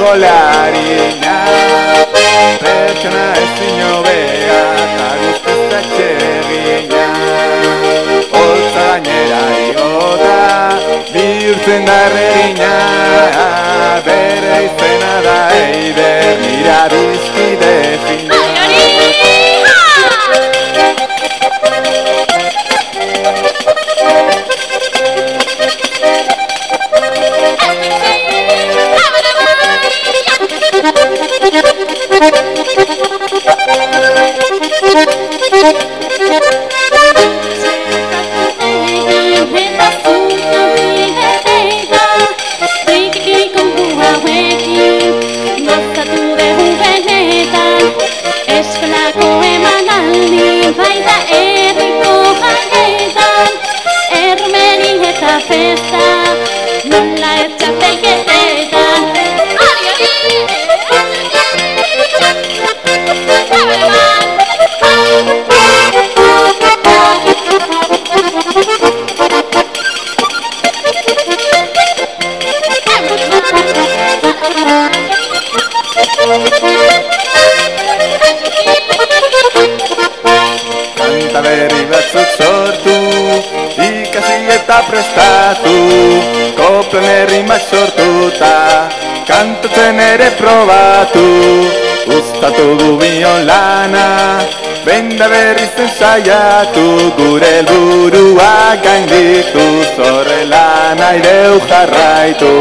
Solarina, pertsona ezin hobea, eta guztiz atsegina. Holtza gainera igota, bihurtzen da erregina, bere izena da Eider, mira bizkide fina. Kanta berri batzuk sortu, ikasi eta prestatu, koplen errimak sortuta, kantatzen ere probatu, gustatu du bion lana, benda berri zen saiatu, gure helburua gainditu, zorrela nahi deu jarraitu.